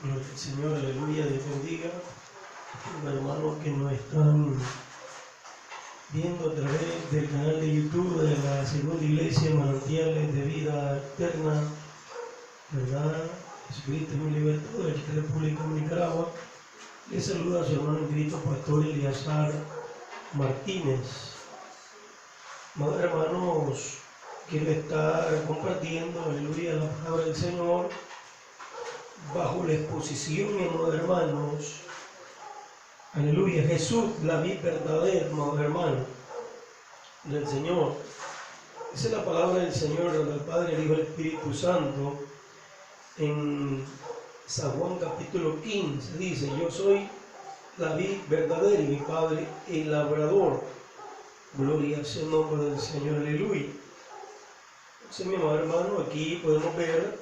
Gloria al Señor, aleluya, Dios bendiga. Los hermanos que nos están viendo a través del canal de YouTube de la Segunda Iglesia Manantiales de Vida Eterna, ¿verdad? Jesucristo es mi libertador, de la República de Nicaragua. Les saluda a su hermano en Cristo, Pastor Eliazar Martínez. Hermanos, quiero estar compartiendo, aleluya, la palabra del Señor bajo la exposición, mis hermanos. Aleluya, Jesús, la vida verdadera, hermanos, del Señor. Esa es la palabra del Señor, del Padre, el Hijo y el Espíritu Santo. En San Juan capítulo 15 dice: yo soy la vid verdadera y mi Padre el labrador. Gloria sea el nombre del Señor, aleluya. Entonces, mi amado hermano, aquí podemos ver,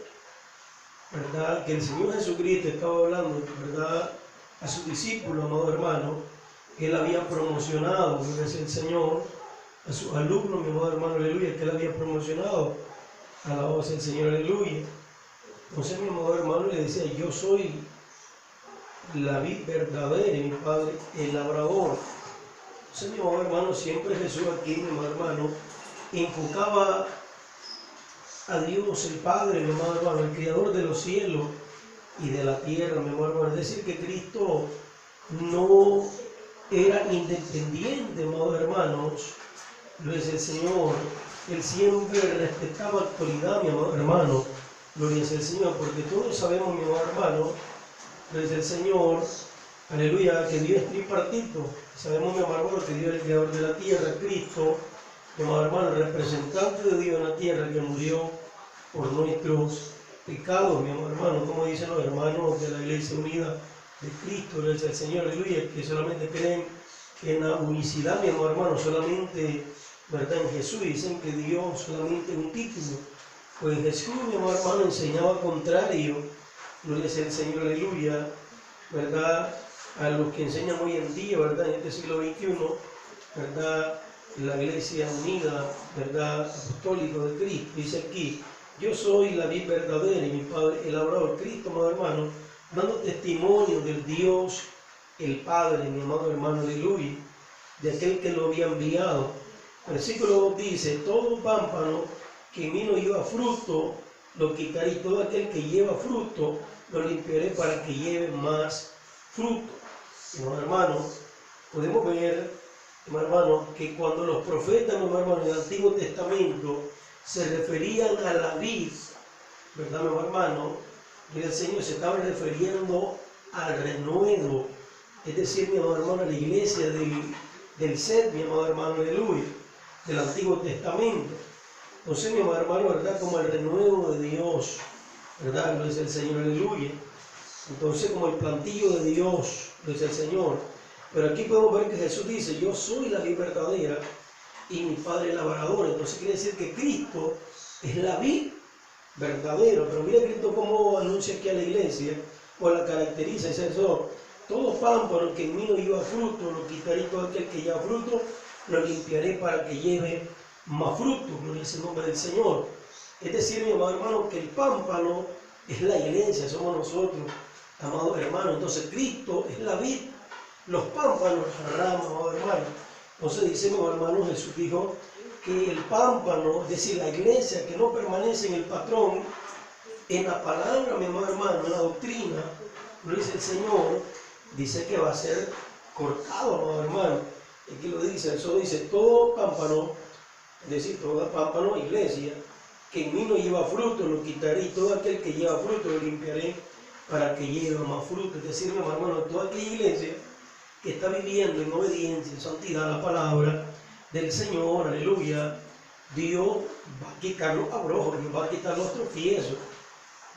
¿verdad?, que el Señor Jesucristo estaba hablando, ¿verdad?, a sus discípulos, amado hermano, que Él había promocionado, gloria sea el Señor, a sus alumnos, mi amado hermano, aleluya, que Él había promocionado. Alabado sea el Señor, aleluya. Entonces, mi amado hermano, le decía: yo soy la vid verdadera y mi Padre el labrador. Entonces, mi amado hermano, siempre Jesús aquí, mi amado hermano, enfocaba a Dios el Padre, mi amado hermano, el Creador de los cielos y de la tierra, mi amado hermano. Es decir, que Cristo no era independiente, mi amado hermanos. Gloria sea el Señor. Él siempre respetaba autoridad, mi amado hermano. Gloria sea el Señor, porque todos sabemos, mi amado hermano, gloria sea el Señor, aleluya, que Dios es tripartito. Sabemos, mi amado hermano, que Dios es el Creador de la tierra, Cristo, mi amado hermano, el representante de Dios en la tierra, que murió por nuestros pecados, mi amado hermano, como dicen los hermanos de la Iglesia Unida de Cristo, gloria al Señor, aleluya, que solamente creen en la unicidad, mi amado hermano, solamente, ¿verdad?, en Jesús. Dicen que Dios solamente es un título. Pues Jesús, mi amado hermano, enseñaba contrario, gloria sea el Señor, aleluya, ¿verdad?, a los que enseñan hoy en día, ¿verdad?, en este siglo XXI, ¿verdad?, la Iglesia Unida, ¿verdad?, apostólico de Cristo. Dice aquí: yo soy la vid verdadera y mi Padre el labrador. Cristo, amado hermano, dando testimonio del Dios el Padre, mi amado hermano, aleluya, de aquel que lo había enviado. Versículo 2 dice: todo pámpano que en mí no lleva fruto, lo quitaré, y todo aquel que lleva fruto, lo limpiaré para que lleve más fruto. Mi amado hermano, podemos ver, mi hermano, que cuando los profetas, mi hermano, en el Antiguo Testamento se referían a la vid, ¿verdad, mi hermano? Y el Señor se estaba refiriendo al renuevo, es decir, mi amado hermano, a la iglesia del set, mi amado hermano, aleluya, del Antiguo Testamento. Entonces, mi amado hermano, ¿verdad?, como el renuevo de Dios, ¿verdad?, lo dice el Señor, aleluya. Entonces, como el plantillo de Dios, lo dice el Señor. Pero aquí podemos ver que Jesús dice: yo soy la vid verdadera y mi Padre el labrador. Entonces quiere decir que Cristo es la vid verdadera. Pero mira Cristo cómo anuncia aquí a la iglesia, o la caracteriza, dice eso: todo pámpano que en mí no lleva fruto, lo quitaré, todo aquel que lleva fruto, lo limpiaré para que lleve más fruto. Gloria es el nombre del Señor. Es decir, mi amado hermano, que el pámpano es la iglesia, somos nosotros, amados hermanos. Entonces Cristo es la vid, los pámpanos, las ramas, amados hermanos. Entonces dice, mi hermano, Jesús dijo que el pámpano, es decir, la iglesia que no permanece en el patrón, en la palabra, mi hermano, en la doctrina, lo dice el Señor, dice que va a ser cortado, amado hermano. Aquí lo dice, eso dice: todo pámpano, es decir, toda pámpano, iglesia, que en mí no lleva fruto, lo quitaré, y todo aquel que lleva fruto lo limpiaré para que lleve más fruto. Es decir, mi hermano, toda aquella iglesia que está viviendo en obediencia, en santidad a la palabra del Señor, aleluya, Dios va a quitar los abrojos, Dios va a quitar los tropiezos,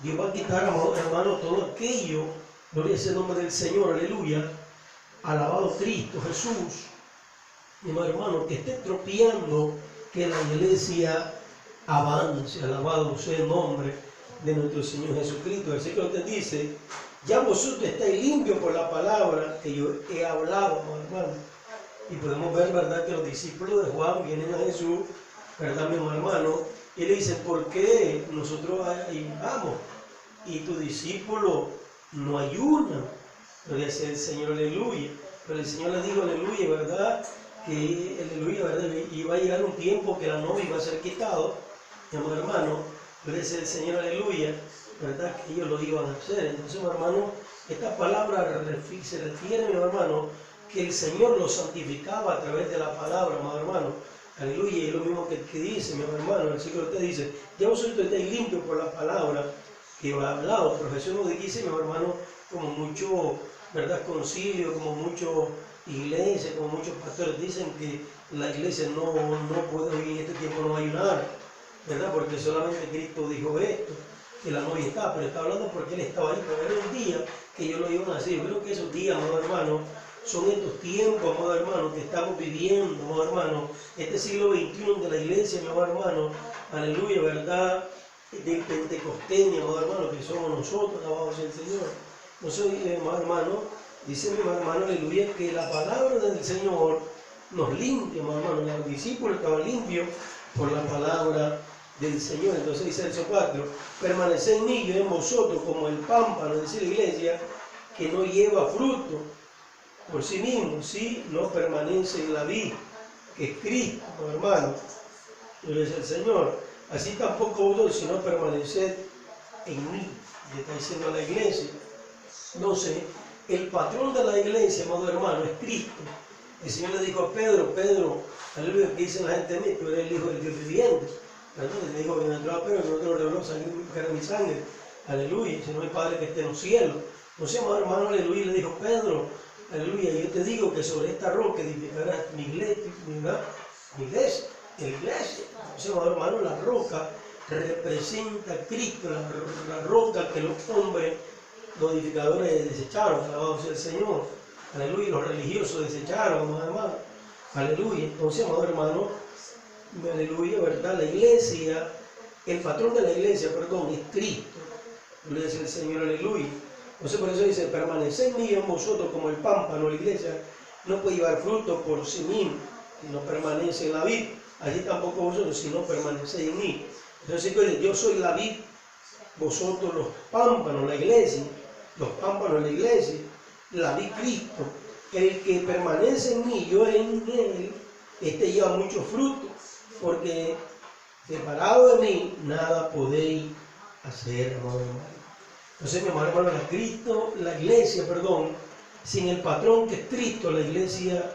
Dios va a quitar, hermano, todo aquello, gloria sea el nombre del Señor, aleluya, alabado Cristo Jesús, mi hermano, que esté tropeando, que la iglesia avance, alabado sea el nombre de nuestro Señor Jesucristo. El Señor te dice: ya vosotros estáis limpios por la palabra que yo he hablado, hermano. Y podemos ver, ¿verdad?, que los discípulos de Juan vienen a Jesús, ¿verdad, mi hermano? Y le dicen: ¿por qué nosotros vamos y tu discípulo no ayunan. Gloria sea el Señor, aleluya. Pero el Señor le dijo, aleluya, ¿verdad? Que, aleluya, ¿verdad? Iba a llegar un tiempo que la novia iba a ser quitado, mi amado hermano. Gloria sea el Señor, aleluya, ¿verdad? Que ellos lo iban a hacer. Entonces, mi hermano, esta palabra se refiere, mi hermano, que el Señor lo santificaba a través de la palabra, mi hermano. Aleluya, y es lo mismo que dice, mi hermano, el versículo te dice, ya vosotros estáis limpios por la palabra que os ha hablado. Pero Jesús nos dice, mi hermano, como mucho, ¿verdad? Concilio, como mucho iglesia, como muchos pastores dicen que la iglesia no puede hoy en este tiempo no ayunar, ¿verdad? Porque solamente Cristo dijo esto, que la novia está, pero está hablando porque Él estaba ahí, pero era un día que ellos lo iban a hacer. Yo creo que esos días, amado hermano, son estos tiempos, amado hermano, que estamos viviendo, amado hermano, este siglo XXI de la iglesia, mi amado hermano, aleluya, ¿verdad? Del Pentecostés, mi amado hermano, que somos nosotros, alabado sea el Señor. Entonces, amado hermano, dice mi hermano, aleluya, que la palabra del Señor nos limpia, amado hermano. Los discípulos estaban limpios por la palabra del Señor. Entonces dice el verso 4, permaneced en mí, yo en vosotros, como el pámpano, dice la iglesia, que no lleva fruto por sí mismo, si no permanece en la vid, que es Cristo, hermano. Pero es el Señor. Así tampoco vosotros, si no permaneced en mí, le está diciendo a la iglesia. Entonces, el patrón de la iglesia, amado hermano, es Cristo. El Señor le dijo a Pedro, aleluya, que dice la gente de mí, tú eres el Hijo del Dios viviente. Entonces le dijo, bienaventurado Pedro, que no te lo reveló mi sangre, aleluya, sino mi Padre que esté en los cielos. Entonces, amado hermano, aleluya, le dijo, Pedro, aleluya, yo te digo que sobre esta roca edificarás mi iglesia, la iglesia. Entonces, amado hermano, la roca representa a Cristo, la roca que los hombres, los edificadores desecharon, alabado sea el Señor, aleluya, los religiosos desecharon, amado hermano, aleluya. Entonces, amado hermano, aleluya, ¿verdad? La iglesia, el patrón de la iglesia, perdón, es Cristo, gloria sea el Señor, aleluya. Entonces, por eso dice, permaneced en mí y en vosotros como el pámpano. La iglesia no puede llevar fruto por sí mismo, si no permanece en la vid. Así tampoco vosotros, si no permanecéis en mí. Entonces, yo soy la vid, vosotros los pámpanos, la iglesia, los pámpanos, la iglesia, la vid Cristo. El que permanece en mí, yo en él, este lleva mucho fruto, porque separado de mí, nada podéis hacer, amado hermano. Entonces, mi amado hermano, la iglesia, perdón, sin el patrón que es Cristo, la iglesia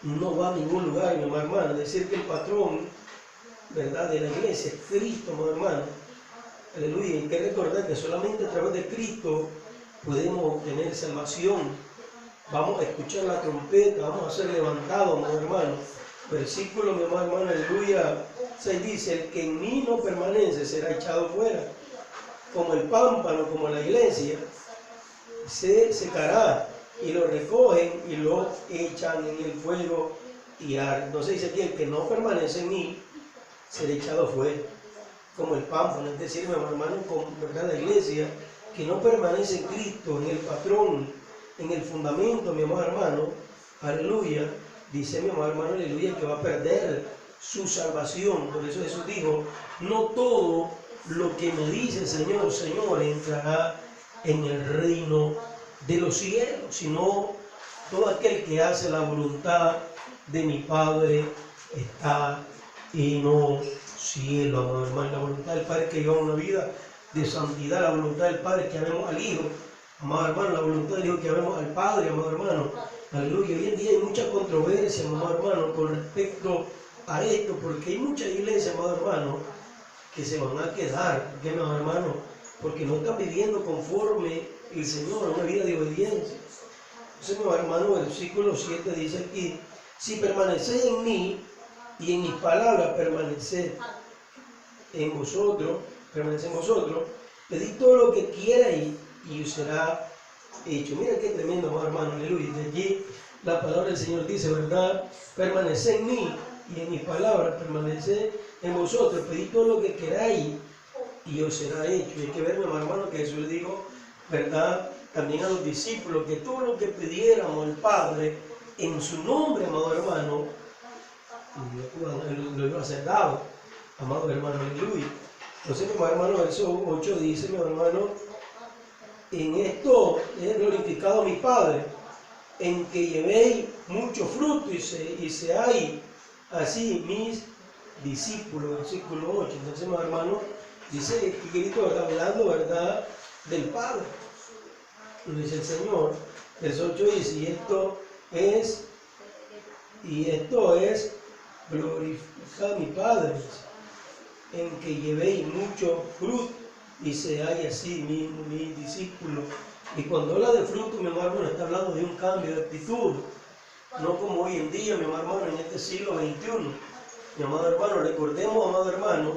no va a ningún lugar, mi amado hermano. Es decir, que el patrón, ¿verdad?, de la iglesia es Cristo, amado hermano. Aleluya. Hay que recordar que solamente a través de Cristo podemos obtener salvación. Vamos a escuchar la trompeta, vamos a ser levantados, amado hermano. Versículo, mi amado hermano, aleluya, 6 dice, el que en mí no permanece será echado fuera. Como el pámpano, como la iglesia, se secará y lo recogen y lo echan en el fuego y arde. Entonces dice aquí, el que no permanece en mí será echado fuera. Como el pámpano, es decir, mi hermano, con verdad la iglesia que no permanece en Cristo, en el patrón, en el fundamento, mi amado hermano, aleluya, dice mi amado hermano, aleluya, que va a perder su salvación. Por eso Jesús dijo, no todo lo que me dice Señor, Señor, entrará en el reino de los cielos, sino todo aquel que hace la voluntad de mi Padre está en los cielos, amado hermano. La voluntad del Padre es que llevamos una vida de santidad, la voluntad del Padre es que amemos al Hijo, amado hermano, la voluntad del Hijo es que amemos al Padre, amado hermano, aleluya. Hoy en día hay mucha controversia, amado hermano, con respecto a esto, porque hay muchas iglesias, amado hermano, que se van a quedar. ¿Por qué, amado hermano? Porque no están viviendo conforme el Señor, una vida de obediencia. Entonces, mi hermano, el versículo 7 dice aquí, si permanecéis en mí y en mis palabras permaneced en vosotros, pedid todo lo que quierais y os será hecho. Mira qué tremendo, amado hermano, aleluya. De allí la palabra del Señor dice, ¿verdad? Permaneced en mí y en mis palabras permaneced en vosotros, pedid todo lo que queráis y os será hecho. Y hay que ver, mi hermano, que Jesús le dijo, ¿verdad?, también a los discípulos, que todo lo que pidiéramos al Padre en su nombre, amado hermano, lo iba a ser dado, amado hermano, aleluya. Entonces, mi hermano, verso 8 dice, mi hermano, en esto he glorificado a mi Padre, en que llevéis mucho fruto y seáis así mis discípulos. Versículo 8. Entonces, hermano, dice que Cristo está hablando, ¿verdad?, del Padre. Lo dice el Señor. Verso 8 dice, y esto es glorificar a mi Padre, en que llevéis mucho fruto y seáis así mis discípulos. Y cuando habla de fruto, mi hermano, está hablando de un cambio de actitud, no como hoy en día, mi hermano, en este siglo XXI. Mi amado hermano, recordemos, amado hermano,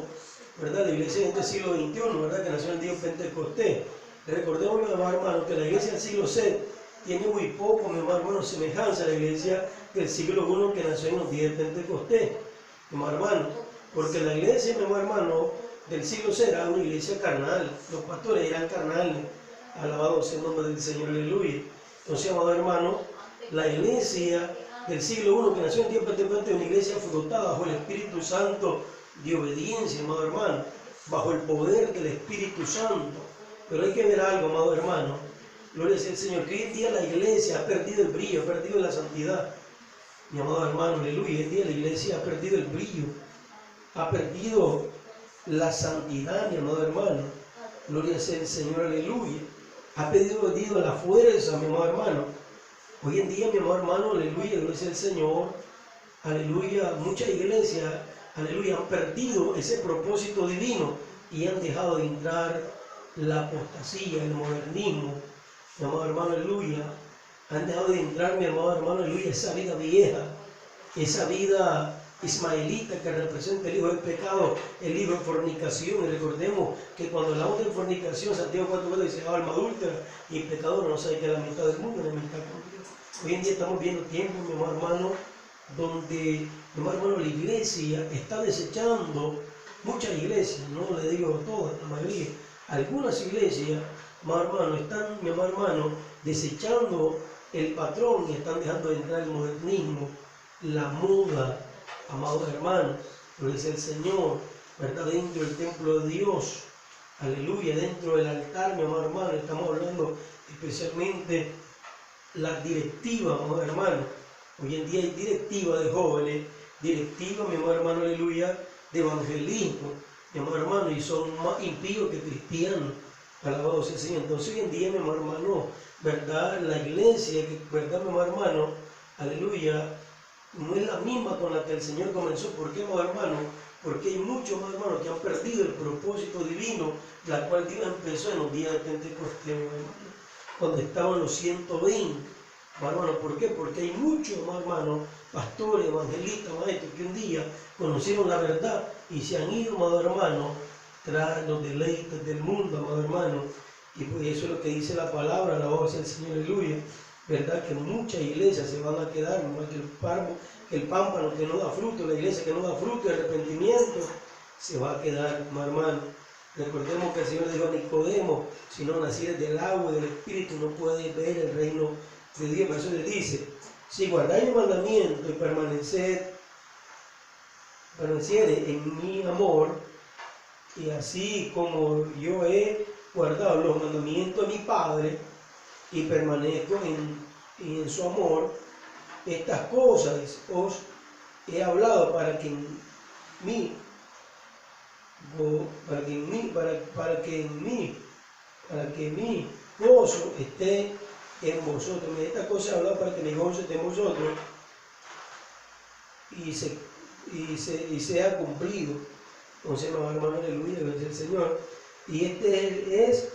¿verdad?, la iglesia en este siglo XXI, ¿verdad?, que nació el día de Pentecostés. Recordemos, mi amado hermano, que la iglesia del siglo VII tiene muy poco, mi amado hermano, semejanza a la iglesia del siglo I que nació en los días de Pentecostés, mi amado hermano, porque la iglesia, mi amado hermano, del siglo VI era una iglesia carnal, los pastores eran carnales, alabado sea el nombre del Señor, aleluya. Entonces, amado hermano, la iglesia del siglo I que nació en tiempo de Pentecostés es una iglesia frutada bajo el Espíritu Santo de obediencia, amado hermano, bajo el poder del Espíritu Santo. Pero hay que ver algo, amado hermano, gloria sea el Señor, que hoy en día la iglesia ha perdido el brillo, ha perdido la santidad. Mi amado hermano, aleluya, hoy en día la iglesia ha perdido el brillo, ha perdido la santidad, mi amado hermano, gloria sea el Señor, aleluya, ha perdido la fuerza, mi amado hermano. Hoy en día, mi amado hermano, aleluya, gloria sea el Señor, aleluya, muchas iglesias, aleluya, han perdido ese propósito divino y han dejado de entrar la apostasía, el modernismo, mi amado hermano, aleluya, han dejado de entrar, mi amado hermano, aleluya, esa vida vieja, esa vida ismaelita que representa el hijo del pecado, el hijo de fornicación. Y recordemos que cuando hablamos de fornicación, Santiago 4:4 dice, alma adúltera y pecador no sabe que la mitad del mundo es la mitad con Dios. Hoy en día estamos viendo tiempos, mi amado hermano, donde, mi amado hermano, la iglesia está desechando, muchas iglesias, no le digo todas, la mayoría, algunas iglesias, mi hermano, están, mi amado hermano, desechando el patrón y están dejando de entrar el modernismo, la moda, amados hermanos, lo dice el Señor, ¿verdad?, dentro del templo de Dios, aleluya, dentro del altar, mi amado hermano, estamos hablando especialmente las directivas, mi amado hermano. Hoy en día hay directiva de jóvenes, directiva, mi amado hermano, aleluya, de evangelismo, mi amado hermano, y son más impíos que cristianos, alabado sea el Señor. Entonces hoy en día, mi amado hermano, ¿verdad?, la iglesia, ¿verdad, mi amado hermano, aleluya, no es la misma con la que el Señor comenzó. ¿Por qué, amado hermano? Porque hay muchos, amado hermano, que han perdido el propósito divino, la cual Dios empezó en los días de Pentecostés, hermano, cuando estaban los 120. Hermano, ¿por qué? Porque hay muchos, hermano, pastores, evangelistas, maestros, que un día conocieron la verdad y se han ido, amado hermano, tras los deleites del mundo, amado hermano. Y pues eso es lo que dice la palabra, la voz del Señor, aleluya. ¿Verdad? Que muchas iglesias se van a quedar, más que el pámpano que no da fruto, la iglesia que no da fruto de arrepentimiento, se va a quedar, hermano. Recordemos que el Señor dijo a Nicodemo, si no nacieres del agua y del Espíritu no puedes ver el reino de Dios. Por eso le dice, si guardáis mi mandamiento y permaneciere en mi amor, y así como yo he guardado los mandamientos de mi Padre y permanezco en su amor, estas cosas os he hablado para que en mí mi gozo esté en vosotros. Estas cosas he hablado para que mi gozo esté en vosotros y sea cumplido. Entonces, hermano, aleluya, gracias al Señor. Y este es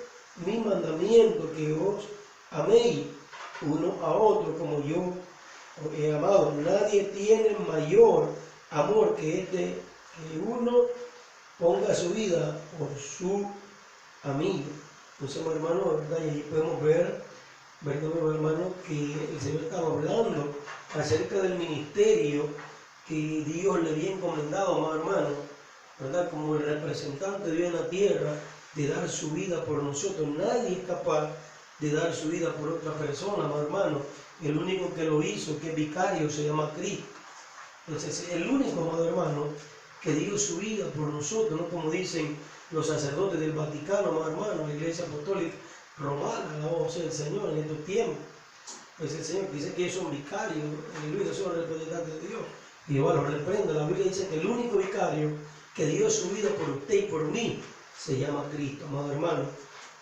mi mandamiento, que os améis uno a otro como yo os he amado. Nadie tiene mayor amor que este, que uno ponga su vida por su amigo. Entonces, hermano, ¿verdad? Y ahí podemos ver, ¿verdad, hermano?, que el Señor estaba hablando acerca del ministerio que Dios le había encomendado, amado hermano, ¿verdad?, como el representante de Dios en la tierra, de dar su vida por nosotros. Nadie es capaz de dar su vida por otra persona, amado hermano. El único que lo hizo, que es vicario, se llama Cristo. Entonces, el único, amado hermano, que dio su vida por nosotros, no como dicen los sacerdotes del Vaticano, amado hermano, la Iglesia Apostólica, robar a la voz del Señor en estos tiempos. Pues el Señor dice que ellos son vicarios, aleluya, son representantes de Dios. Y Jehová los reprende. La Biblia dice que el único vicario que dio su vida por usted y por mí se llama Cristo, amado hermano.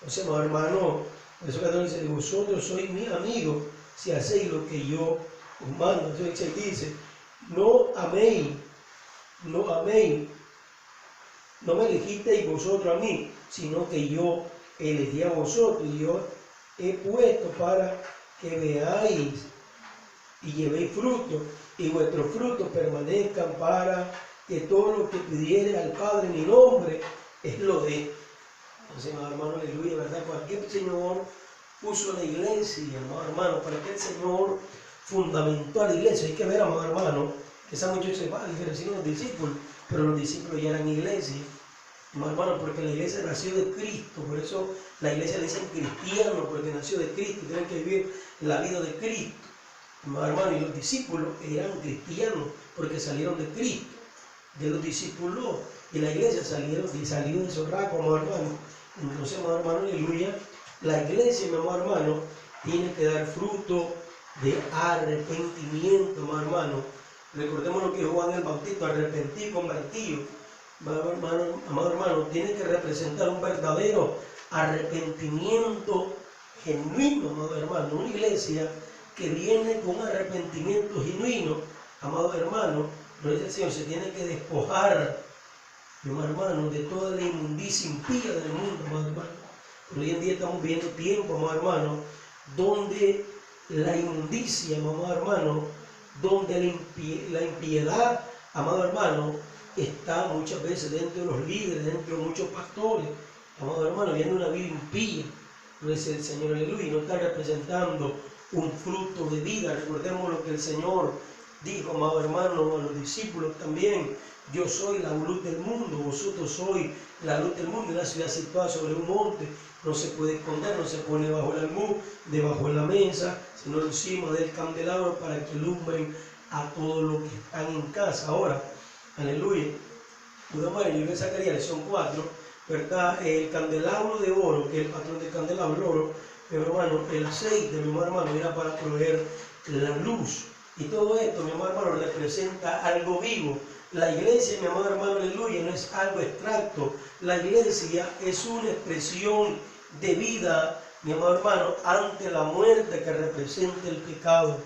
O sea, amado hermano, por eso que dice, vosotros sois mis amigos si hacéis lo que yo os mando. Entonces dice, no améis, no me elegisteis vosotros a mí, sino que yo elegí a vosotros y yo he puesto para que veáis y llevéis fruto, y vuestros frutos permanezcan, para que todo lo que pidiere al Padre en mi nombre, es lo de. Entonces, amado hermano, aleluya, ¿verdad? Cualquier Señor puso la iglesia, amado hermano, para que el Señor fundamentó a la iglesia. Hay que ver, amado hermano, que esa muchacha se va a diferenciar los discípulos, pero los discípulos ya eran iglesia. Amado hermano, porque la iglesia nació de Cristo, por eso la iglesia le dicen cristiano, porque nació de Cristo, y tienen que vivir la vida de Cristo. Amado hermano, y los discípulos eran cristianos, porque salieron de Cristo, de los discípulos, y la iglesia salió de esos rasgos, amado hermano. Entonces, amado hermano, aleluya, la iglesia, mi amado hermano, tiene que dar fruto de arrepentimiento, amado hermano. Recordemos lo que Juan el Bautista, arrepentido, convertido. Amado hermano, tiene que representar un verdadero arrepentimiento genuino, amado hermano. Una iglesia que viene con arrepentimiento genuino, amado hermano, lo dice el Señor, se tiene que despojar, amado hermano, de toda la inmundicia impía del mundo, amado hermano. Pero hoy en día estamos viviendo tiempo, amado hermano, donde la inmundicia, amado hermano, donde la impiedad, amado hermano, está muchas veces dentro de los líderes, dentro de muchos pastores, amado hermano, viene una vida impía, lo dice el Señor, aleluya, y no está representando un fruto de vida. Recordemos lo que el Señor dijo, amado hermano, a los discípulos también: yo soy la luz del mundo, vosotros sois la luz del mundo. Una ciudad situada sobre un monte no se puede esconder, no se pone bajo el almud, debajo de la mesa, sino encima del candelabro, para que alumbren a todos los que están en casa. Ahora, aleluya, podemos ver en el libro de Zacarías, lección 4, ¿verdad? El candelabro de oro, que es el patrón del candelabro, el oro, mi hermano, el aceite, mi hermano, era para proveer la luz. Y todo esto, mi amado hermano, representa algo vivo. La iglesia, mi amado hermano, aleluya, no es algo abstracto. La iglesia es una expresión de vida, mi amado hermano, ante la muerte que representa el pecado.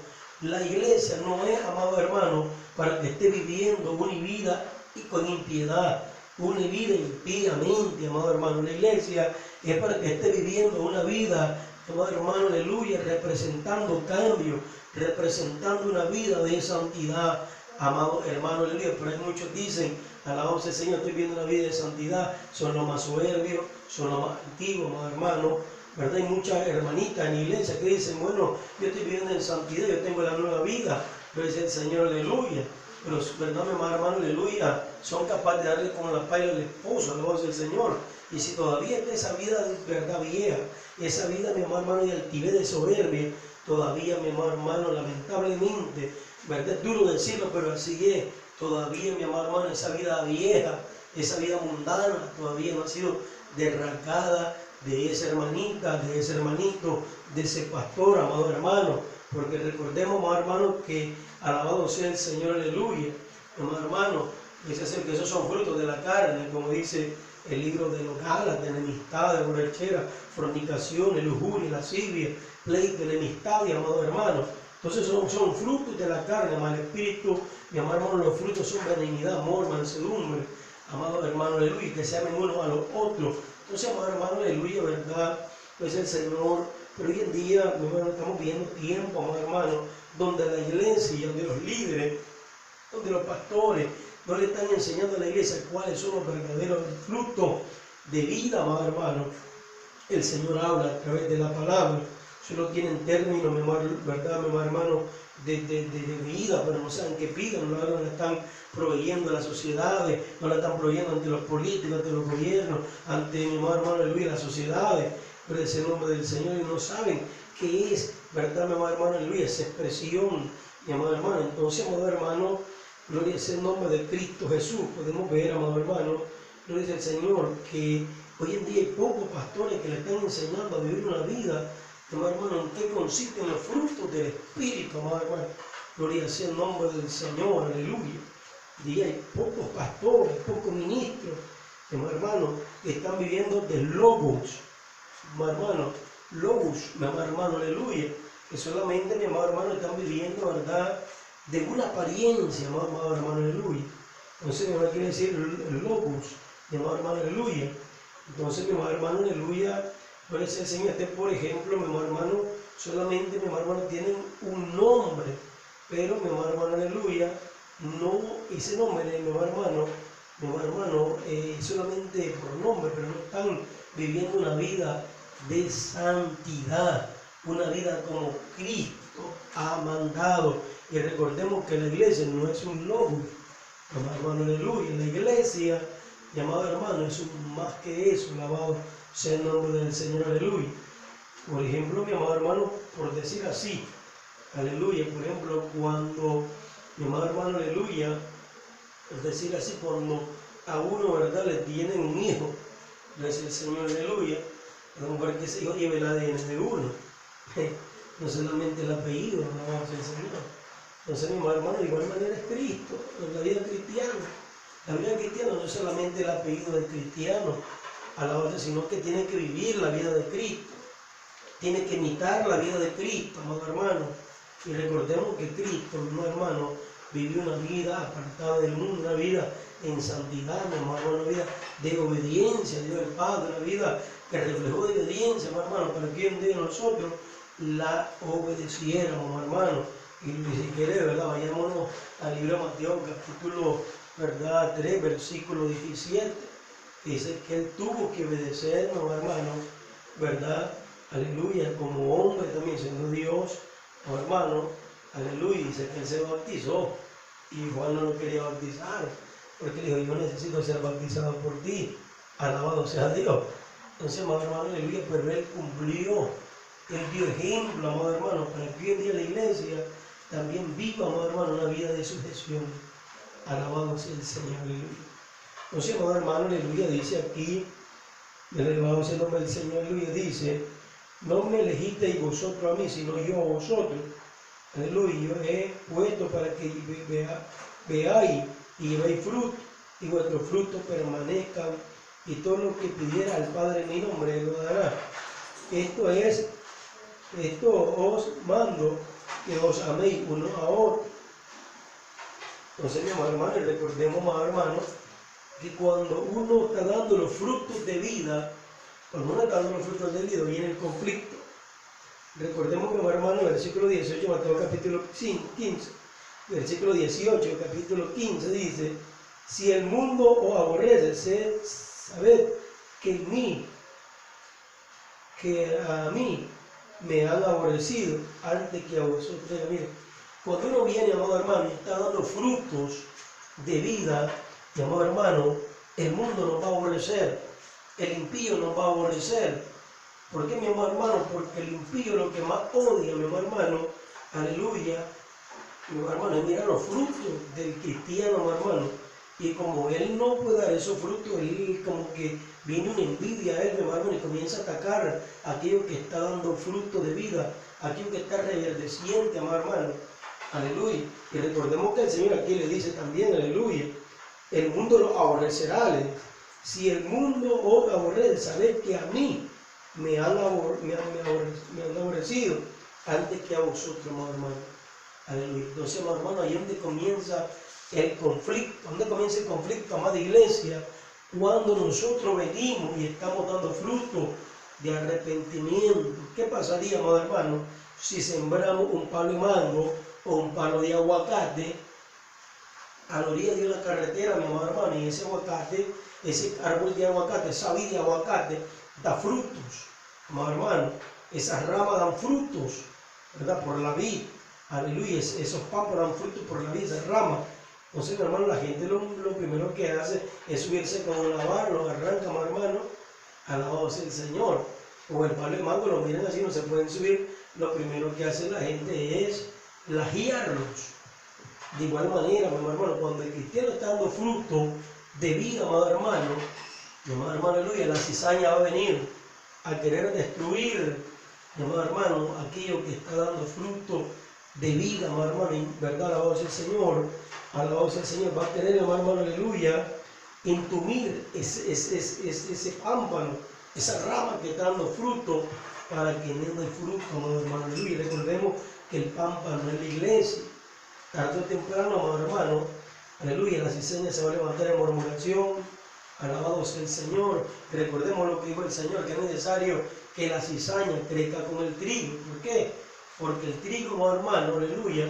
La iglesia no es, amado hermano, para que esté viviendo una vida y con impiedad, una vida impíamente, amado hermano. La iglesia es para que esté viviendo una vida, amado hermano, aleluya, representando cambio, representando una vida de santidad, amado hermano, aleluya. Pero hay muchos dicen, alabamos al Señor, estoy viviendo una vida de santidad, son los más soberbios, son los más antiguos, amado hermano, ¿verdad? Hay muchas hermanitas en la iglesia que dicen, bueno, yo estoy viviendo en santidad, yo tengo la nueva vida, pero dice el Señor, aleluya. Pero, ¿verdad, mi amado hermano, aleluya? Son capaces de darle con la pala al esposo, alabamos al Señor. Y si todavía está esa vida de verdad vieja, esa vida, mi amado hermano, de altivez, de soberbia, todavía, mi amado hermano, lamentablemente, ¿verdad? Es duro decirlo, pero así es. Todavía, mi amado hermano, esa vida vieja, esa vida mundana, todavía no ha sido derracada de esa hermanita, de ese hermanito, de ese pastor, amado hermano. Porque recordemos, amado hermano, que alabado sea el Señor, aleluya. Amado hermano, dice hacer que esos son frutos de la carne, como dice el libro de los Gálatas: enemistad, borrachera, fornicación, lujuria, lascivia, pleito, enemistad, y amado hermano. Entonces son frutos de la carne, amado espíritu, mi amado hermano. Los frutos son benignidad, amor, mansedumbre, amado hermano, aleluya, que se amen unos a los otros. Entonces, amado hermano, aleluya, ¿verdad? Pues el Señor, pero hoy en día, mi hermano, estamos viviendo tiempo, amado hermano, donde la iglesia, donde los líderes, donde los pastores no le están enseñando a la iglesia cuáles son los verdaderos frutos de vida, amado hermano. El Señor habla a través de la palabra. Solo tienen términos, ¿verdad, mi hermano, de vida, pero no saben qué piden, no la están proveyendo a las sociedades, no la están proveyendo ante los políticos, ante los gobiernos, ante, mi hermano, aleluya, las sociedades, pero es el nombre del Señor, y no saben qué es, ¿verdad, mi hermano, aleluya, esa expresión, mi amado hermano. Entonces, amado hermano, gloria es el nombre de Cristo Jesús. Podemos ver, amado hermano, gloria es el Señor, que Hoy en día hay pocos pastores que le están enseñando a vivir una vida, amado hermano, en qué consisten los frutos del Espíritu, amado hermano. Gloria sea el nombre del Señor, aleluya. Y hay pocos pastores, pocos ministros, amado hermano, que están viviendo de logos, amado hermano, logos, mi amado hermano, aleluya. Que solamente, mi amado hermano, están viviendo, ¿verdad?, de una apariencia, amado hermano, aleluya. Entonces, mi hermano, quiere decir el logos, mi amado hermano, aleluya. Entonces, mi amado hermano, aleluya, puede ser, Señor, por ejemplo, mi amado hermano, solamente, mi amado hermano, tienen un nombre, pero, mi amado hermano, aleluya, no, ese nombre, mi amado hermano, solamente por nombre, pero no están viviendo una vida de santidad, una vida como Cristo ha mandado. Y recordemos que la iglesia no es un logo, amado hermano, aleluya. La iglesia, mi amado hermano, es más que eso, alabado sea el nombre del Señor, aleluya. Por ejemplo, mi amado hermano, por decir así, aleluya, por ejemplo, cuando, mi amado hermano, aleluya, por decir así, cuando a uno, ¿verdad?, le tienen un hijo, gracias al Señor, aleluya, vamos a ver que ese hijo lleve el ADN de uno, no solamente el apellido, alabado sea el Señor. Entonces, mi amado hermano, de igual manera es Cristo, en la vida cristiana. La vida cristiana no es solamente el apellido del cristiano, alabado, sino que tiene que vivir la vida de Cristo, tiene que imitar la vida de Cristo, amado hermano. Y recordemos que Cristo, mi hermano, vivió una vida apartada del mundo, una vida en santidad, mi hermano, una vida de obediencia a Dios el Padre, una vida que reflejó de obediencia, mi hermano, para que un día nosotros la obedeciéramos, hermano. Y si quiere, ¿verdad?, vayámonos al libro de Mateo, capítulo, ¿verdad?, 3, versículo 17. Dice que él tuvo que obedecernos, hermano, ¿verdad?, aleluya, como hombre también, siendo Dios, hermano, aleluya. Dice que él se bautizó y Juan no lo quería bautizar, porque le dijo, yo necesito ser bautizado por ti, alabado sea Dios. Entonces, amado hermano, aleluya, pero él cumplió, él dio ejemplo, amado hermano, para que hoy en día la iglesia también viva, amado hermano, una vida de sujeción. Alabado sea el Señor, aleluya. Entonces, amado hermano, aleluya, dice aquí, alabado sea el nombre del Señor, aleluya, dice, no me elegisteis vosotros a mí, sino yo a vosotros. Aleluya, yo he puesto para que veáis y llevéis fruto, y vuestros frutos permanezcan, y todo lo que pidiera al Padre en mi nombre, Él lo dará. Esto os mando, que os améis uno a otro. Entonces, mi amado hermano, y recordemos, amado hermano, que cuando uno está dando los frutos de vida, cuando uno está dando los frutos de vida, viene el conflicto. Recordemos, mi amado hermano, versículo 18, Mateo capítulo 15, versículo 18, capítulo 15, dice, si el mundo os aborrece, sabed que a mí me han aborrecido antes que a vosotros. Mire, cuando uno viene, amado hermano, y está dando frutos de vida, mi amado hermano, el mundo nos va a aborrecer, el impío nos va a aborrecer. ¿Por qué, mi amado hermano? Porque el impío lo que más odia, mi amado hermano, aleluya, mi amado hermano, es mirar los frutos del cristiano, mi hermano. Y como él no puede dar esos frutos, él como que viene una envidia a él, mi hermano, y comienza a atacar a aquello que está dando fruto de vida, a aquello que está reverdeciente, amado hermano. Aleluya. Y recordemos que el Señor aquí le dice también, aleluya, el mundo lo aborrecerá. Le dice, si el mundo os aborrece, sabed que a mí me han aborrecido antes que a vosotros, amado hermano. Aleluya. Entonces, amado hermano, ahí es donde comienza el conflicto. ¿Dónde comienza el conflicto, amada iglesia? Cuando nosotros venimos y estamos dando fruto de arrepentimiento. ¿Qué pasaría, amado hermano, si sembramos un palo de mango o un palo de aguacate a la orilla de una carretera, mi amado hermano, y ese aguacate, ese árbol de aguacate, esa vid de aguacate, da frutos, amado hermano, esas ramas dan frutos, ¿verdad? Por la vid, aleluya, esos pámpanos dan frutos por la vid, esas ramas. Entonces, mi hermano, la gente lo primero que hace es subirse con un navar, lo arranca, mi hermano, alabado sea el Señor. O el palo de mango, lo miran así, no se pueden subir, lo primero que hace la gente es lajiarlos. De igual manera, mi hermano, cuando el cristiano está dando fruto de vida, amado hermano, Mi amado hermano, aleluya, la cizaña va a venir a querer destruir, mi amado hermano, aquello que está dando fruto de vida, mi hermano, y verdad, alabado sea el Señor, alabado sea el Señor, va a querer, mi hermano, aleluya, entumir ese pámpano, esa rama que está dando fruto, para que no dé fruto, amado hermano, aleluya. Recordemos que el pámpano es la iglesia. Tarde o temprano, amado hermano, aleluya, la cizaña se va a levantar en murmuración. Alabado sea el Señor. Recordemos lo que dijo el Señor, que es necesario que la cizaña crezca con el trigo. ¿Por qué? Porque el trigo, amado hermano, aleluya,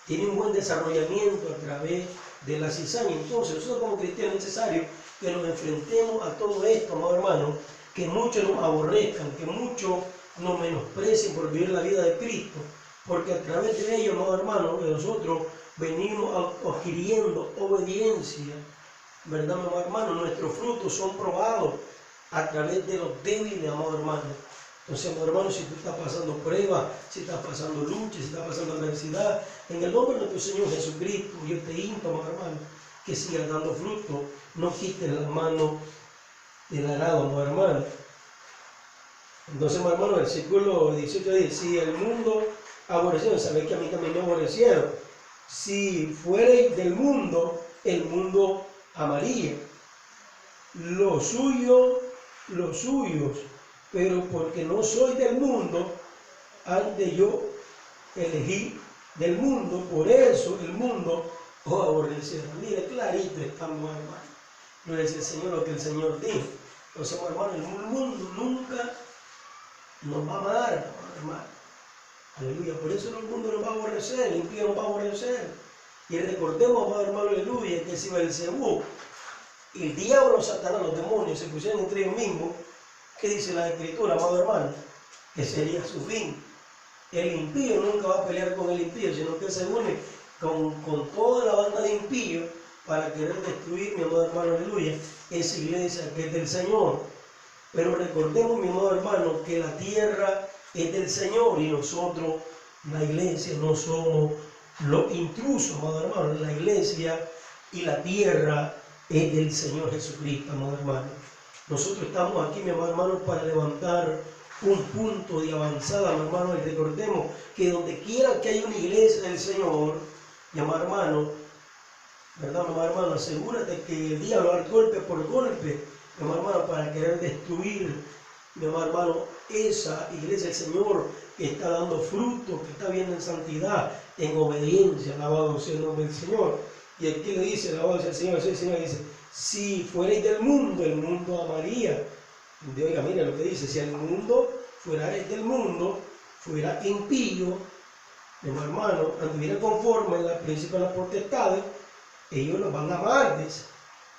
tiene un buen desarrollamiento a través de la cizaña. Entonces, nosotros como cristianos es necesario que nos enfrentemos a todo esto, amado hermano, que muchos nos aborrezcan, que muchos nos menosprecien por vivir la vida de Cristo, porque a través de ello, amado hermano, nosotros venimos adquiriendo obediencia, ¿verdad, amado hermano? Nuestros frutos son probados a través de los débiles, amado hermano. Entonces, amado hermano, si tú estás pasando pruebas, si estás pasando lucha, si estás pasando adversidad, en el nombre de nuestro Señor Jesucristo, yo te insto, amado hermano, que sigas dando fruto, no quites la mano del arado, amado hermano. Entonces, amado hermano, versículo 18 dice, si el mundo aborreció, sabéis que a mí también me aborrecieron. Si fuereis del mundo, el mundo amaría los suyos, pero porque no soy del mundo, antes yo elegí del mundo, por eso el mundo os aborrecerá. Mire, clarito estamos, hermano. No es el Señor lo que el Señor dijo. Entonces, hermano, el mundo nunca nos va a amar, hermano. Aleluya. Por eso el mundo nos va a aborrecer, el impío nos va a aborrecer. Y recordemos, amado hermano, aleluya, que si Beelzebú, el diablo, Satanás, los demonios se pusieron entre ellos mismos, ¿qué dice la Escritura, amado hermano? Que sería su fin. El impío nunca va a pelear con el impío, sino que se une con toda la banda de impíos para querer destruir, mi amado hermano, aleluya, esa iglesia que es del Señor. Pero recordemos, mi amado hermano, que la tierra es del Señor y nosotros, la iglesia, no somos los intrusos, amado hermano. La iglesia y la tierra es del Señor Jesucristo, amado hermano. Nosotros estamos aquí, mi amado hermano, para levantar un punto de avanzada, mi hermano, y recordemos que donde quiera que haya una iglesia del Señor, mi amado hermano, ¿verdad, mi amado hermano? Asegúrate que el diablo va a dar golpe por golpe, mi amado hermano, para querer destruir, mi amado hermano, esa iglesia del Señor que está dando fruto, que está viendo en santidad, en obediencia, alabado sea el nombre del Señor. Y aquí le dice, alabado sea el Señor, el Señor dice, si fuerais del mundo, el mundo amaría. Y oiga, mira lo que dice, si el mundo fuerais del mundo, fuera impío, mi hermano, anduviera conforme a la principio de las potestades, ellos los van a amar, dice.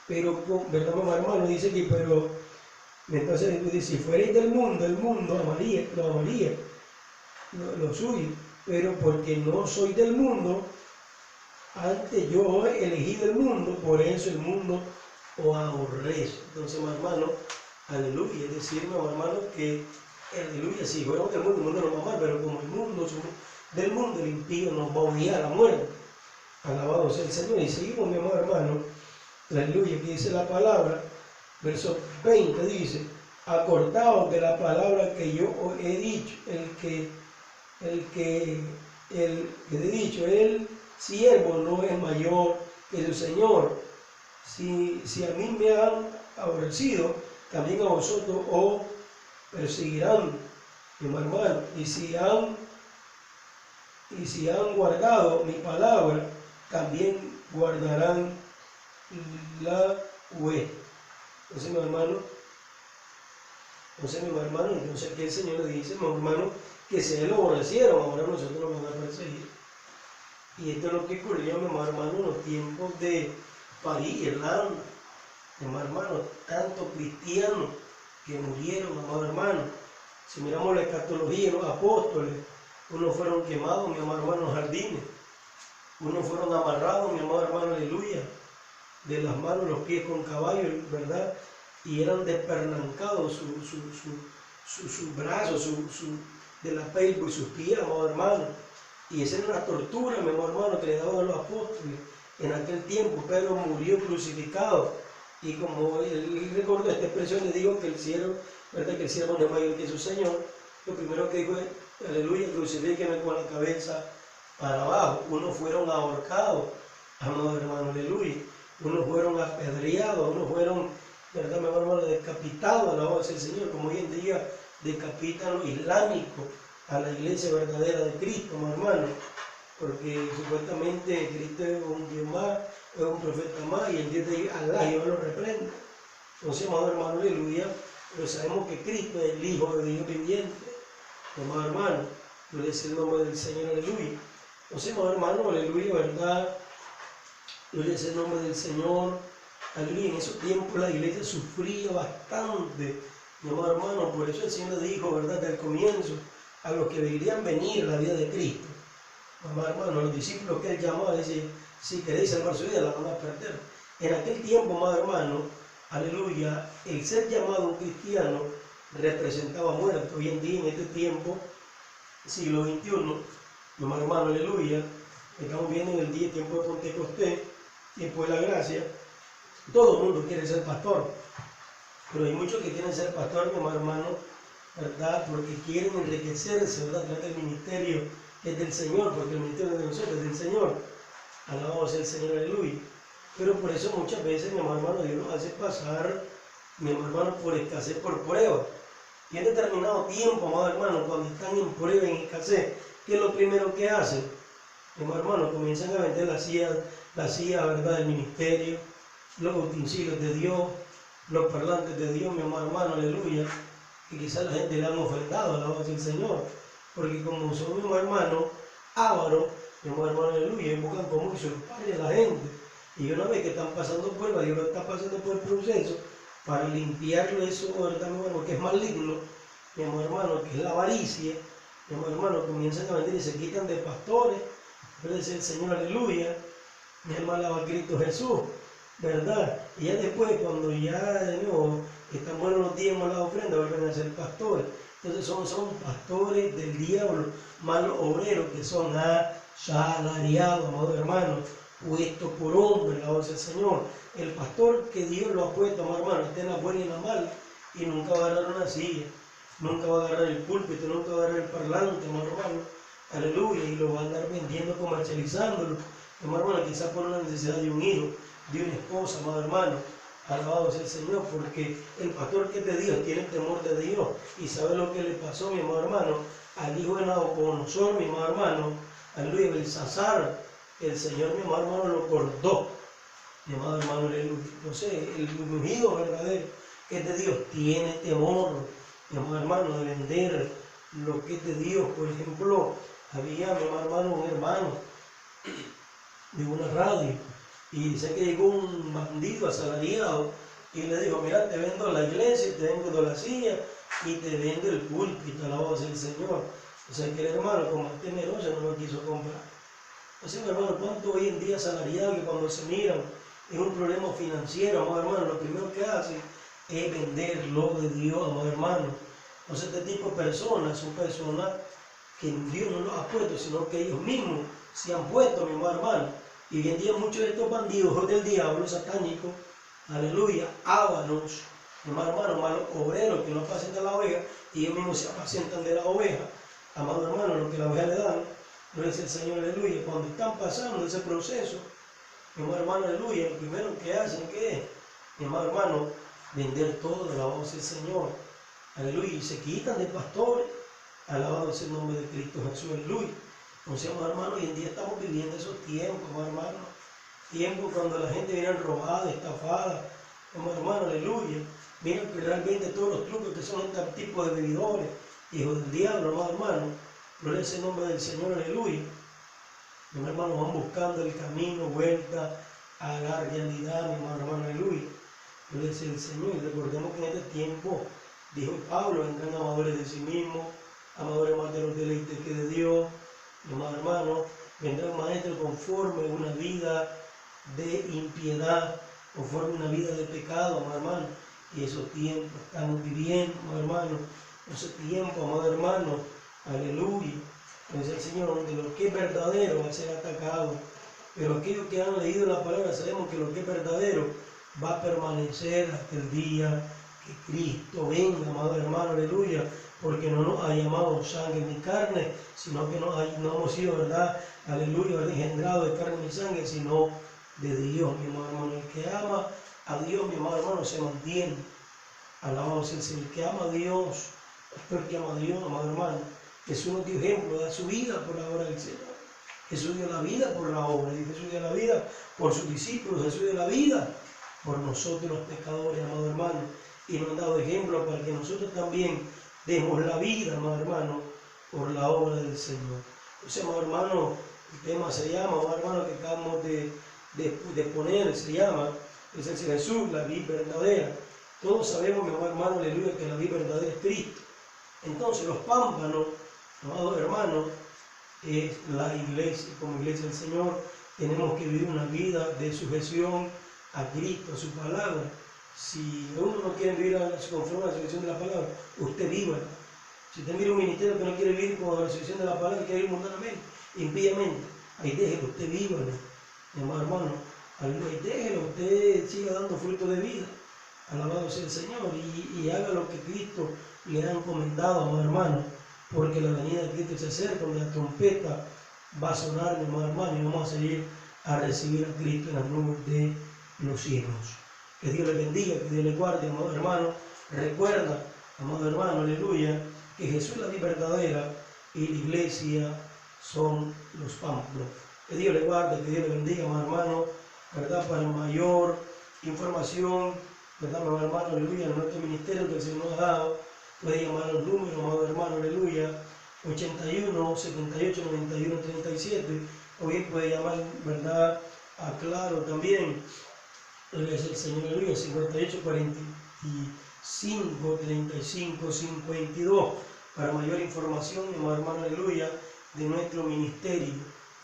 Pero, ¿verdad, mi hermano? Dice aquí, pero, entonces dice, si fuerais del mundo, el mundo amaría, lo suyo. Pero porque no soy del mundo, antes yo elegí del mundo, por eso el mundo os aborrece. Entonces, mi hermano, aleluya, es decir, mi hermano, que aleluya, si fuéramos del mundo, el mundo nos va a amar, pero como el mundo somos del mundo, el impío nos va a odiar a muerte. Alabado sea el Señor. Y seguimos, mi amado hermano, aleluya, que dice la palabra, verso 20 dice, acordaos de la palabra que yo os he dicho, el siervo no es mayor que su Señor. Si a mí me han aborrecido, también a vosotros os perseguirán, mi hermano. Y si han guardado mi palabra, también guardarán la vuestra. Entonces, mi hermano, entonces que el Señor le dice, mi hermano, que si él lo aborrecieron, ahora nosotros nos van a perseguir. Y esto es lo que ocurrió, mi hermano, en los tiempos de París, Irlanda. Mi hermano, tantos cristianos que murieron, mi amado hermano. Si miramos la escatología, los apóstoles, unos fueron quemados, mi amado hermano, en los jardines. Unos fueron amarrados, mi amado hermano, aleluya, de las manos, los pies con caballo, ¿verdad? Y eran despernancados sus brazos, de la pelvis y sus pies, amado hermano. Y esa era una tortura, mi amado hermano, que le daban a los apóstoles en aquel tiempo. Pedro murió crucificado, Y como él recordó esta expresión, le digo que el siervo, ¿verdad? Que el siervo no es mayor que su Señor. Lo primero que dijo es, aleluya, crucifíqueme con la cabeza para abajo. Unos fueron ahorcados, amados hermanos, aleluya. Unos fueron apedreados, unos fueron, ¿verdad, mi hermano, decapitados, alabado sea el Señor, como hoy en día decapitan los islámicos a la iglesia verdadera de Cristo, mi hermano, porque supuestamente Cristo es un Dios más, es un profeta más, y el Dios de Alá, Dios lo reprende. Entonces, amado hermano, aleluya, pero sabemos que Cristo es el Hijo de Dios viviente, amado hermano, gloria es el nombre del Señor, aleluya. Entonces, amado hermano, aleluya, verdad, gloria es el nombre del Señor, aleluya. En esos tiempos la iglesia sufría bastante, mi amado hermano, por eso el Señor le dijo, verdad, desde el comienzo, a los que deberían venir a la vida de Cristo. Amado hermano, los discípulos que él llamaba, dice, si queréis salvar su vida, la van a perder. En aquel tiempo, amado hermano, aleluya, el ser llamado un cristiano representaba muerte. Hoy en día, en este tiempo, siglo XXI, amado hermano, aleluya, estamos viendo en el día, tiempo de Pentecostés, tiempo de la gracia, todo el mundo quiere ser pastor, pero hay muchos que quieren ser pastor, mi amado hermano, ¿verdad? Porque quieren enriquecerse, ¿verdad? Tratar el ministerio que es del Señor, porque el ministerio de nosotros es del Señor. Alabamos al Señor, aleluya. Pero por eso muchas veces, mi amado hermano, Dios nos hace pasar, mi amado hermano, por escasez, por prueba. Y en determinado tiempo, amado hermano, cuando están en prueba, en escasez, ¿qué es lo primero que hacen? Mi amado hermano, comienzan a vender la silla, ¿verdad?, del ministerio, los utensilios de Dios, los parlantes de Dios, mi amado hermano, aleluya. Y quizás la gente le han ofrendado a la voz del Señor, porque como son, mi hermano, ávaros, mi hermano, aleluya, y buscan como que se los pague a la gente. Y una vez que están pasando pruebas, Dios lo está pasando por el proceso para limpiarlo eso, ¿verdad, mi hermano? Que es maligno, mi hermano, que es la avaricia, mi hermano, comienzan a vender y se quitan de pastores, puede ser el Señor, aleluya, mi hermano, alaba a Cristo Jesús, ¿verdad? Y ya después, cuando ya de nuevo están buenos los diezmos, las ofrendas, vuelven a ser pastores. Entonces son pastores del diablo, malos obreros que son asalariados, amados hermanos, puestos por hombre, la voz del Señor. El pastor que Dios lo ha puesto, amado hermano, está en la buena y en la mala, y nunca va a agarrar una silla, nunca va a agarrar el púlpito, nunca va a agarrar el parlante, amado hermano, aleluya, y lo va a andar vendiendo, comercializándolo, amado hermano, quizás por una necesidad de un hijo, de una esposa, amado hermano. Alabado sea el Señor, porque el pastor que es de Dios tiene el temor de Dios y sabe lo que le pasó, mi amado hermano, al hijo de Nabucodonosor, mi amado hermano, aleluya, Belsasar, el Señor, mi amado hermano, lo cortó, mi amado hermano, aleluya. Entonces, el ungido verdadero que es de Dios tiene temor, mi amado hermano, de vender lo que es de Dios. Por ejemplo, había, mi amado hermano, un hermano de una radio, y dice que llegó un bandido asalariado y le dijo, mira, te vendo la iglesia, te vendo la silla y te vendo el púlpito, alabado sea el Señor. O sea que el hermano, como es temeroso, no lo quiso comprar. Entonces, mi hermano, ¿cuánto hoy en día asalariado que cuando se miran en un problema financiero, amado hermano, lo primero que hacen es vender lo de Dios, amado hermano? Entonces, este tipo de personas son personas que Dios no los ha puesto, sino que ellos mismos se han puesto, mi amado hermano. Y hoy en día muchos de estos bandidos del diablo satánico, aleluya, ávaros, hermano, malos obreros que no apacientan la oveja, y ellos mismos se apacientan de la oveja, amado hermano, lo que la oveja le dan, gloria al Señor, aleluya. Cuando están pasando ese proceso, mi amado hermano, aleluya, lo primero que hacen, ¿qué es? Mi amado hermano, vender todo, alabado sea el Señor, aleluya, y se quitan de pastores, alabado sea el nombre de Cristo Jesús, aleluya. Entonces, hermano, hoy en día estamos viviendo esos tiempos, hermano, tiempos cuando la gente viene robada, estafada, hermano, aleluya. Miren que realmente todos los trucos que son este tipo de bebidores, hijos del diablo, hermano, gloria es el nombre del Señor, aleluya. Mis hermanos van buscando el camino, vuelta a la realidad, mi hermano, aleluya. Gloria es el Señor, y recordemos que en este tiempo, dijo Pablo, vendrán amadores de sí mismos, amadores más de los deleites que de Dios. Mi amado hermano, vendrá un maestro conforme a una vida de impiedad, conforme a una vida de pecado, amado hermano. Y esos tiempos estamos viviendo, amado hermano. Esos tiempos, amado hermano, aleluya. Pues el Señor, donde lo que es verdadero va a ser atacado. Pero aquellos que han leído la palabra sabemos que lo que es verdadero va a permanecer hasta el día que Cristo venga, amado hermano, aleluya, porque no nos ha llamado sangre ni carne, sino que no hemos sido, ¿verdad? Aleluya, engendrado de carne ni sangre, sino de Dios, mi amado hermano. El que ama a Dios, mi amado hermano, se mantiene. Alabado sea el Señor. El que ama a Dios, el que ama a Dios, amado hermano. Jesús nos dio ejemplo, da su vida por la obra del Señor. Jesús dio la vida por la obra, y Jesús dio la vida por sus discípulos, Jesús dio la vida por nosotros los pecadores, amado hermano. Y nos han dado ejemplo para que nosotros también demos la vida, amado hermano, por la obra del Señor. Entonces, amado hermano, el tema se llama, amado hermano, que acabamos de poner, se llama, es el Señor Jesús, la vida verdadera. Todos sabemos, mi amado hermano, aleluya, que la vida verdadera es Cristo. Entonces, los pámpanos, amados hermanos, es la iglesia. Como iglesia del Señor, tenemos que vivir una vida de sujeción a Cristo, a su palabra. Si uno no quiere vivir conforme a la sujeción de la palabra, usted viva. Si usted mira un ministerio que no quiere vivir con la sujeción de la palabra, quiere vivir mundanamente, impíamente, ahí déjelo, usted viva, mi amado hermano. Ahí déjelo, usted siga dando fruto de vida. Alabado sea el Señor, y haga lo que Cristo le ha encomendado, amado hermano, porque la venida de Cristo se acerca, donde la trompeta va a sonar, mi amado hermano, y vamos a seguir a recibir a Cristo en las nubes de los cielos. Que Dios le bendiga, que Dios le guarde, amado hermano. Recuerda, amado hermano, aleluya, que Jesús es la vida verdadera y la iglesia son los pámpanos. Que Dios le guarde, que Dios le bendiga, amado hermano, ¿verdad? Para mayor información, ¿verdad, amado hermano, aleluya, en nuestro ministerio que el Señor nos ha dado, puede llamar los números, amado hermano, aleluya, 81, 78, 91, 37, o bien puede llamar, ¿verdad?, a Claro también, es el Señor, aleluya, 58, 45, 35, 52, para mayor información, amado hermano, aleluya, de nuestro ministerio,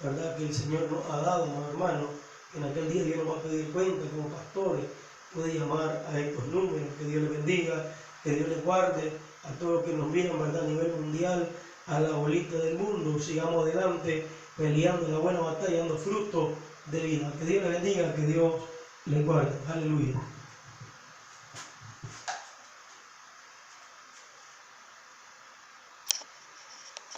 ¿verdad?, que el Señor nos ha dado, amado hermano, que en aquel día Dios nos va a pedir cuenta como pastores. Puede llamar a estos números. Que Dios le bendiga, que Dios le guarde a todos los que nos miran, ¿verdad?, a nivel mundial, a la bolita del mundo. Sigamos adelante peleando la buena batalla, dando fruto de vida. Que Dios le bendiga, que Dios le guarde. Aleluya.